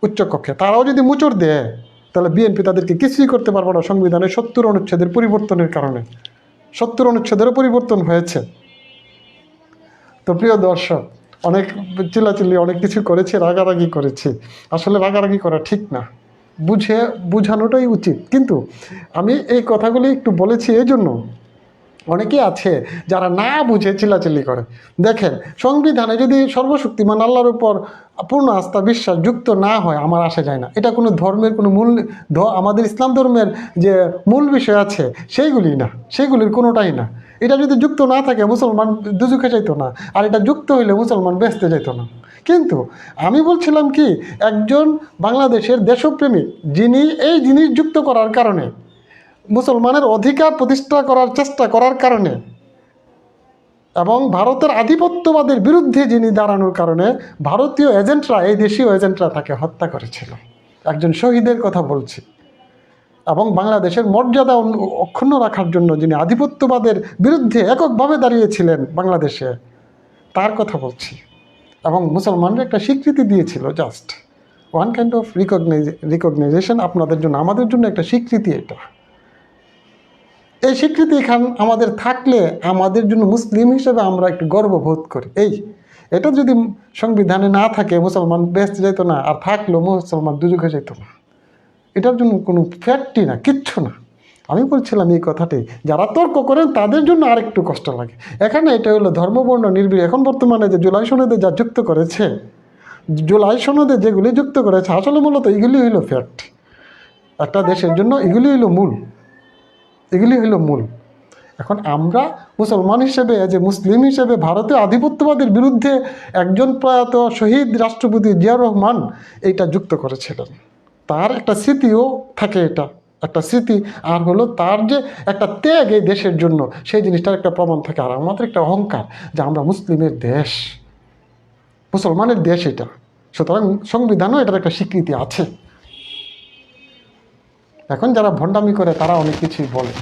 [SPEAKER 1] উচ্চকক্ষে। তারাও যদি মোচড় দেয়, তাহলে বিএনপি তাদেরকে কিছুই করতে পারবে না সংবিধানের 70 অনুচ্ছেদের পরিবর্তনের কারণে। 70 অনুচ্ছেদেরও পরিবর্তন হয়েছে। তো প্রিয় দর্শক, অনেক চিল্লাচিল্লি অনেক কিছু করেছি, রাগারাগি করেছি, আসলে রাগারাগি করা ঠিক না, বুঝানোটাই উচিত। কিন্তু আমি এই কথাগুলি একটু বলেছি এই জন্য, অনেকেই আছে যারা না বুঝে চিল্লাচিল্লি করে। দেখেন, সংবিধানে যদি সর্বশক্তিমান আল্লাহর উপর পূর্ণ আস্থা বিশ্বাস যুক্ত না হয়, আমার আসে যায় না। এটা কোনো ধর্মের কোনো মূল, আমাদের ইসলাম ধর্মের যে মূল বিষয় আছে সেইগুলি না, সেইগুলির কোনোটাই না। এটা যদি যুক্ত না থাকে মুসলমান দুজুকে যাইতো না, আর এটা যুক্ত হইলে মুসলমান বেহেশতে যেত না। কিন্তু আমি বলছিলাম কি, একজন বাংলাদেশের দেশপ্রেমিক যিনি এই জিনিস যুক্ত করার কারণে, মুসলমানের অধিকার প্রতিষ্ঠা করার চেষ্টা করার কারণে এবং ভারতের আধিপত্যবাদের বিরুদ্ধে যিনি দাঁড়ানোর কারণে ভারতীয় এজেন্টরা, এই দেশীয় এজেন্টরা তাকে হত্যা করেছিল। একজন শহীদের কথা বলছি। এবং বাংলাদেশের মর্যাদা অক্ষুণ্ণ রাখার জন্য যিনি আধিপত্যবাদের বিরুদ্ধে এককভাবে দাঁড়িয়েছিলেন বাংলাদেশে, তার কথা বলছি। এবং মুসলমানরা একটা স্বীকৃতি দিয়েছিল, just one kind of recognition আপনাদের জন্য, আমাদের জন্য একটা স্বীকৃতি। এটা এই স্বীকৃতি এখান আমাদের থাকলে আমাদের জন্য মুসলিম হিসেবে আমরা একটু গর্ববোধ করি। এটা যদি সংবিধানে না থাকে মুসলমান বেহেশতে যেত না, আর থাকলেও মুসলমান দুজকে যেত না। এটার জন্য কোনো ফ্যাক্টই না, কিচ্ছু না। আমি বলছিলাম এই কথাটাই, যারা তর্ক করেন তাদের জন্য আরেকটু কষ্ট লাগে। এখানে এটা হলো ধর্মবর্ণ নির্বিড়। এখন বর্তমানে যে জুলাই সনদে যা যুক্ত করেছে, জুলাই সনদে যেগুলি যুক্ত করেছে, আসলে মূলত এগুলি হইল ফ্যাক্ট। একটা দেশের জন্য এগুলি হইল মূল, এগুলি হইল মূল। এখন আমরা মুসলমান হিসেবে, যে মুসলিম হিসেবে, ভারতীয় আধিপত্যবাদের বিরুদ্ধে একজন প্রয়াত শহীদ রাষ্ট্রপতি জিয়াউর রহমান এইটা যুক্ত করেছিলেন। তার একটা স্মৃতিও থাকে, এটা একটা স্মৃতি। আর হলো তার যে একটা ত্যাগ এই দেশের জন্য, সেই জিনিসটার একটা প্রমাণ থাকে। আর আমাদের একটা অহংকার যে আমরা মুসলিমের দেশ, মুসলমানের দেশ এটা। সুতরাং সংবিধানও এটার একটা স্বীকৃতি আছে। এখন যারা ভণ্ডামি করে তারা অনেক কিছুই বলে।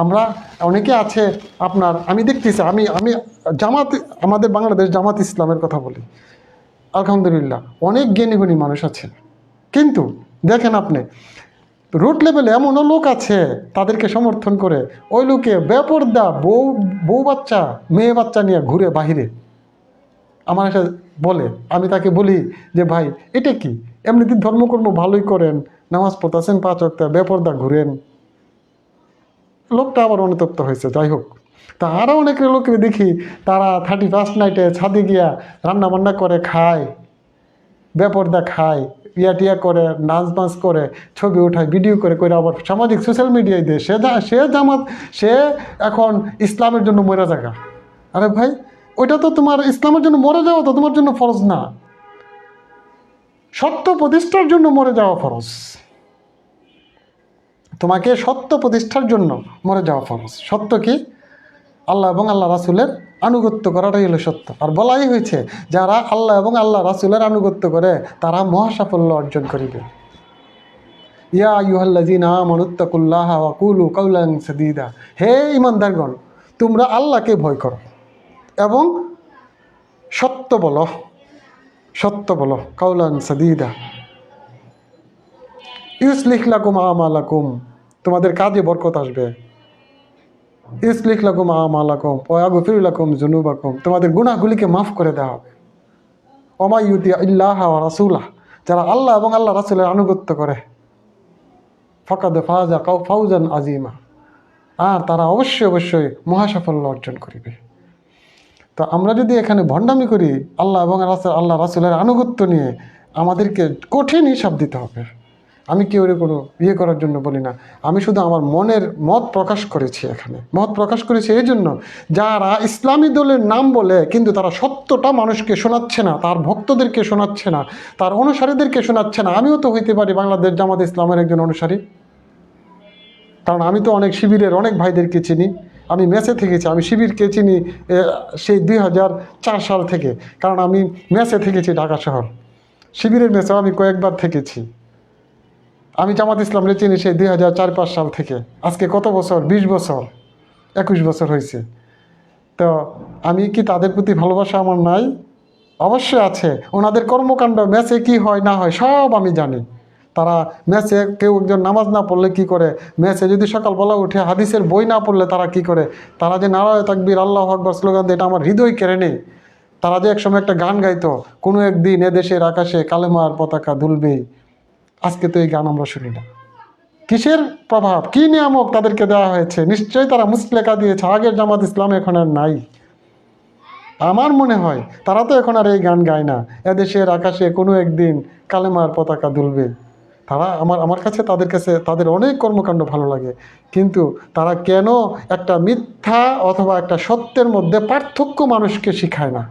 [SPEAKER 1] আমরা অনেকে আছে আপনার, আমি দেখতেছি, আমি আমি জামাত, আমাদের বাংলাদেশ জামাত ইসলামের কথা বলি, আলহামদুলিল্লাহ অনেক জ্ঞানীগুণী মানুষ আছে। কিন্তু দেখেন আপনি রুট লেভেলে এমনও লোক আছে তাদেরকে সমর্থন করে, ওই লোকে বেপরদা বউ বাচ্চা মেয়ে বাচ্চা নিয়ে ঘুরে বাহিরে আমার এসে বলে। আমি তাকে বলি যে ভাই এটা কি, এমনিতে ধর্মকর্ম ভালোই করেন, নামাজ পড়তেছেন 5 ওয়াক্ত, বেপরদা ঘুরেন। লোকটা আবার অনুতপ্ত হয়েছে। যাই হোক, তা আরও অনেক লোককে দেখি তারা 31st নাইটে ছাদে গিয়া রান্না বান্না করে খায়, বেপরদা খায়, টিয়া করে, নাচ করে, ছবি উঠায়, ভিডিও করে আবার সামাজিক সোশ্যাল মিডিয়ায় দিয়ে সে জামাত, সে এখন ইসলামের জন্য মরে যাগা। আরে ভাই, ওইটা তো তোমার ইসলামের জন্য মরে যাওয়া তো তোমার জন্য ফরজ না, সত্য প্রতিষ্ঠার জন্য মরে যাওয়া ফরজ। তোমাকে সত্য প্রতিষ্ঠার জন্য মরে যাওয়া ফরজ। সত্য কি? আল্লাহ এবং আল্লাহ রাসুলের আনুগত্য করাটাই হলো সত্য। আর বলাই হয়েছে যারা আল্লাহ এবং আল্লাহ রাসুলের আনুগত্য করে তারা মহাসাফল্য অর্জন করিবে। ইয়া আইয়ুহাল্লাযীনা আমানুত্তাকুল্লাহা ওয়া কুলু কাওলান সাদীদা, হে ঈমানদারগণ, তোমরা আল্লাহকে ভয় করো এবং সত্য বলো, সত্য বলো, কাওলান সাদীদা। ইউসলিহ লাকুম আমালাকুম, তোমাদের কাজে বরকত আসবে। ইউসলিহ লাকুম আমালাকুম ওয়া ইয়াগফির লাকুম যুনুবাকুম, তোমাদের গুনাহগুলিকে মাফ করে দেওয়া হবে। ওয়া মা ইউতি ইল্লাহা ওয়া রাসূলাহ, যারা আল্লাহ এবং আল্লাহ রাসূলের আনুগত্য করে, ফাকাদ ফাজা ফাওজান আযীমা, আর তারা অবশ্যই অবশ্যই মহাসাফল্য অর্জন করিবে। তো আমরা যদি এখানে ভণ্ডামি করি আল্লাহ এবং আল্লাহ রাসূলের আনুগত্য নিয়ে, আমাদেরকে কঠিন হিসাব দিতে হবে। আমি কেউ কোনো করার জন্য বলি না, আমি শুধু আমার মনের মত প্রকাশ করেছি। এখানে মত প্রকাশ করেছি এই জন্য, যারা ইসলামী দলের নাম বলে কিন্তু তারা সত্যটা মানুষকে শোনাচ্ছে না, তার ভক্তদেরকে শোনাচ্ছে না, তার অনুসারীদেরকে শোনাচ্ছে না। আমিও তো হইতে পারি বাংলাদেশ জামাত ইসলামের একজন অনুসারী, কারণ আমি তো অনেক শিবিরের অনেক ভাইদেরকে চিনি। আমি মেসে থেকেছি, আমি শিবিরকে চিনি সেই 2004 সাল থেকে, কারণ আমি মেসে থেকেছি ঢাকা শহর। শিবিরের মেসেও আমি কয়েকবার থেকেছি। আমি জামাত ইসলামকে চিনি সেই 2004-05 সাল থেকে। আজকে কত বছর? 20 বছর, 21 বছর হয়েছে। তো আমি কি তাদের প্রতি ভালোবাসা আমার নাই? অবশ্যই আছে। ওনাদের কর্মকাণ্ড ম্যাচে কি হয় না হয় সব আমি জানি। তারা ম্যাচে কেউ একজন নামাজ না পড়লে কি করে, ম্যাচে যদি সকালবেলা উঠে হাদিসের বই না পড়লে তারা কি করে, তারা যে নারায়ে তাকবীর আল্লাহু আকবার স্লোগান দেয়, এটা আমার হৃদয় কেড়ে নেই। তারা যে একসময় একটা গান গাইতো, কোনো একদিন এদেশের আকাশে কালেমার পতাকা দুলবেই, আজকে তো এই গান আমরা শুনি না। কিসের প্রভাব, কি নিয়ামক তাদেরকে দেওয়া হয়েছে? নিশ্চয়ই তারা মুসলেকা দিয়েছে। আগের জামাত ইসলাম এখন আর নাই। আমার মনে হয় তারা তো এখন আর এই গান গায় না, এদেশের আকাশে কোনো একদিন কালেমার পতাকা দুলবে। তারা আমার কাছে তাদের অনেক কর্মকাণ্ড ভালো লাগে, কিন্তু তারা কেন একটা মিথ্যা অথবা একটা সত্যের মধ্যে পার্থক্য মানুষকে শিখায় না?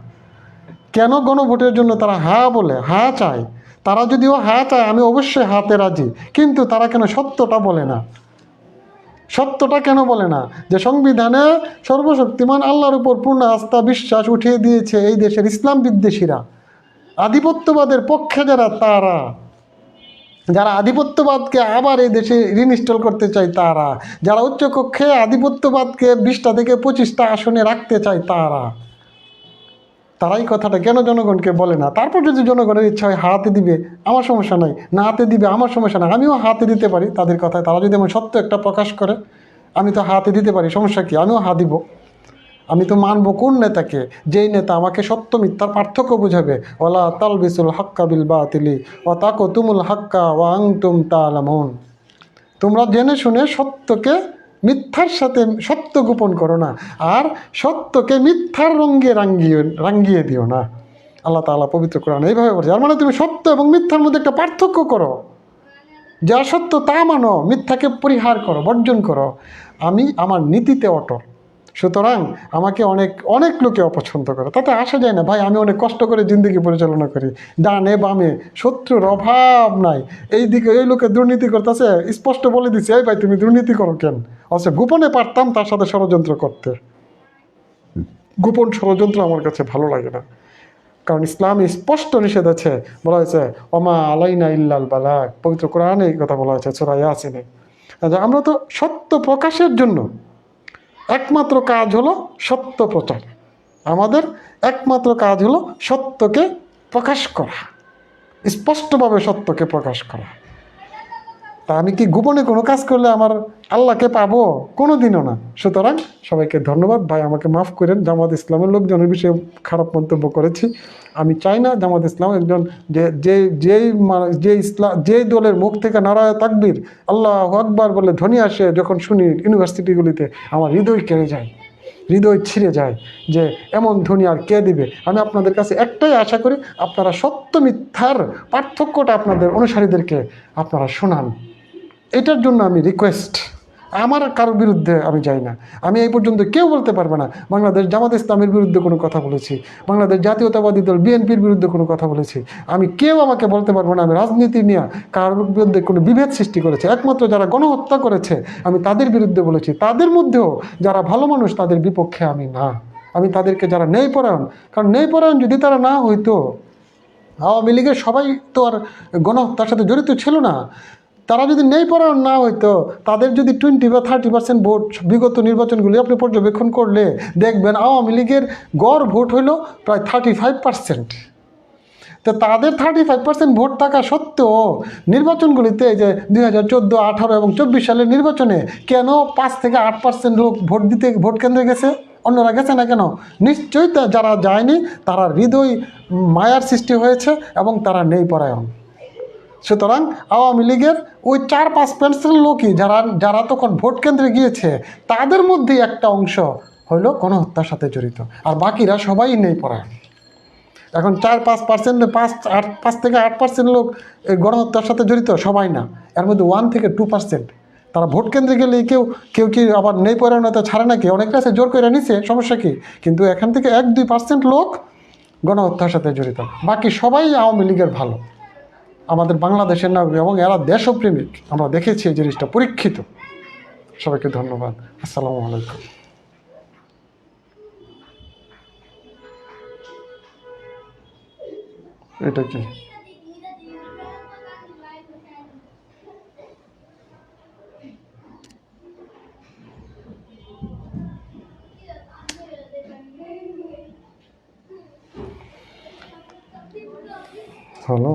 [SPEAKER 1] কেন গণভোটের জন্য তারা হা বলে, হা চায়? তারা যদিও হা চায়, আমি অবশ্যই হাতে রাজি, কিন্তু তারা কেন সত্যটা বলে না? সত্যটা কেন বলে না যে সংবিধানে সর্বশক্তিমান আল্লাহর উপর পূর্ণ আস্থা বিশ্বাস উঠিয়ে দিয়েছে এই দেশের ইসলাম বিদ্বেষীরা, আধিপত্যবাদের পক্ষে যারা আধিপত্যবাদকে আবার এই দেশে রিইনস্টল করতে চায়, যারা উচ্চকক্ষে আধিপত্যবাদকে 20টা থেকে 25টা আসনে রাখতে চায়, তারাই কথাটা কেন জনগণকে বলে না? তারপর যদি জনগণের ইচ্ছা হয় হাতে দিবে, আমার সমস্যা নাই, না হাতে দিবে আমার সমস্যা নাই, আমিও হাতে দিতে পারি তাদের কথায়। তারা যদি এমন সত্য একটা প্রকাশ করে, আমি তো হাতে দিতে পারি, সমস্যা কি? আমিও হাত দিব। আমি তো মানবো কোন নেতাকে, যেই নেতা আমাকে সত্য মিথ্যার পার্থক্য বুঝাবে। ওয়ালা তালবিসুল হাক্কা বিল বাতিলি ওয়া তাকতুমুল হাক্কা ওয়া আনতুম তা'লামুন। তোমরা জেনে শুনে সত্যকে মিথ্যার সাথে সত্য গোপন করো না, আর সত্যকে মিথ্যার রঙে রাঙ্গিয়ে দিও না। আল্লাহ তাআলা পবিত্র কোরআনে এইভাবে বলছে। আর মানে তুমি সত্য এবং মিথ্যার মধ্যে একটা পার্থক্য করো, যা সত্য তা মানো, মিথ্যাকে পরিহার করো, বর্জন করো। আমি আমার নীতিতে অটল, সুতরাং আমাকে অনেক অনেক লোকে অপছন্দ করে, তাতে আসা যায় না ভাই। আমি অনেক কষ্ট করে জিন্দগি পরিচালনা করি, ডানে বামে শত্রুর অভাব নাই। এই দিকে এই লোকে দুর্নীতি করতেছে, স্পষ্ট বলে দিচ্ছে, এই ভাই তুমি দুর্নীতি করো কেন? অবশ্য গোপনে পারতাম তার সাথে ষড়যন্ত্র করতে। গোপন ষড়যন্ত্র আমার কাছে ভালো লাগে না, কারণ ইসলামে স্পষ্ট নিষেধ আছে, বলা হয়েছে ওমা আলাইনা ইল্লাল বালাগ। পবিত্র কোরআনে এই কথা বলা হয়েছে সূরা ইয়াসিনে। আমরা তো সত্য প্রকাশের জন্য একমাত্র কাজ হলো সত্য প্রচার। আমাদের একমাত্র কাজ হলো সত্যকে প্রকাশ করা, স্পষ্টভাবে সত্যকে প্রকাশ করা। তা আমি কি গোপনে কোনো কাজ করলে আমার আল্লাহকে পাবো? কোনো দিনও না। সুতরাং সবাইকে ধন্যবাদ। ভাই আমাকে মাফ করেন, জামাত ইসলামের লোকজনের বিষয়ে খারাপ মন্তব্য করেছি। আমি চাই না জামাত ইসলাম একজন যে দলের মুখ থেকে নারায়ে তাকবীর আল্লাহু আকবার বলে ধ্বনি আসে, যখন শুনি ইউনিভার্সিটিগুলিতে আমার হৃদয় কেড়ে যায়, হৃদয় ছিঁড়ে যায় যে এমন ধ্বনি আর কে দিবে। আমি আপনাদের কাছে একটাই আশা করি, আপনারা সত্য মিথ্যার পার্থক্যটা আপনাদের অনুসারীদেরকে আপনারা শোনান। এটার জন্য আমি রিকোয়েস্ট। আমার কারোর বিরুদ্ধে আমি যাই না। আমি এই পর্যন্ত কেউ বলতে পারবে না বাংলাদেশ জামাত ইসলামের বিরুদ্ধে কোনো কথা বলেছি, বাংলাদেশ জাতীয়তাবাদী দল বিএনপির বিরুদ্ধে কোনো কথা বলেছি। আমি কেউ আমাকে বলতে পারবে না আমি রাজনীতি নিয়ে কারোর বিরুদ্ধে কোনো বিভেদ সৃষ্টি করেছে। একমাত্র যারা গণহত্যা করেছে আমি তাদের বিরুদ্ধে বলেছি। তাদের মধ্যেও যারা ভালো মানুষ তাদের বিপক্ষে আমি না। আমি তাদেরকে যারা ন্যায়পরায়ণ, কারণ ন্যায়পরায়ণ যদি তারা না হইতো, আওয়ামী লীগের সবাই তো আর গণহত্যার সাথে জড়িত ছিল না। তারা যদি ন্যায়পরায়ণ না হইতো, তাদের যদি 20 বা 30% ভোট, বিগত নির্বাচনগুলি আপনি পর্যবেক্ষণ করলে দেখবেন আওয়ামী লীগের গড় ভোট হইল প্রায় 35%। তো তাদের 35% ভোট থাকা সত্ত্বেও নির্বাচনগুলিতে যে 2014, 18 এবং 24 সালের নির্বাচনে কেন 5 থেকে 8% লোক ভোট দিতে ভোট কেন্দ্রে গেছে, অন্যরা গেছে না কেন? নিশ্চয়ই যারা যায়নি তারা হৃদয় মায়ার সৃষ্টি হয়েছে এবং তারা ন্যায়পরায়ণ। সুতরাং আওয়ামী লীগের ওই 4-5% লোকই যারা তখন ভোট কেন্দ্রে গিয়েছে, তাদের মধ্যে একটা অংশ হইল গণহত্যার সাথে জড়িত, আর বাকিরা সবাই ন্যায়পরায়ণ। এখন 4-5%, 5 থেকে 8% লোক এই গণহত্যার সাথে জড়িত, সবাই না। এর মধ্যে 1 থেকে 2% তারা ভোট কেন্দ্রে গেলে কেউ কি আবার ন্যায়পরায়ণতা ছাড়ে নাকি? অনেকটা আছে জোর করে নিছে, সমস্যা কি? কিন্তু এখান থেকে 1-2% লোক গণহত্যার সাথে জড়িত, বাকি সবাই আওয়ামী লীগের ভালো, আমাদের বাংলাদেশের নাগরিক, এবং এরা দেশপ্রেমিক। আমরা দেখেছি এই জিনিসটা পরীক্ষিত। সবাইকে ধন্যবাদ। আসসালামু আলাইকুম। এটা কি? হ্যালো।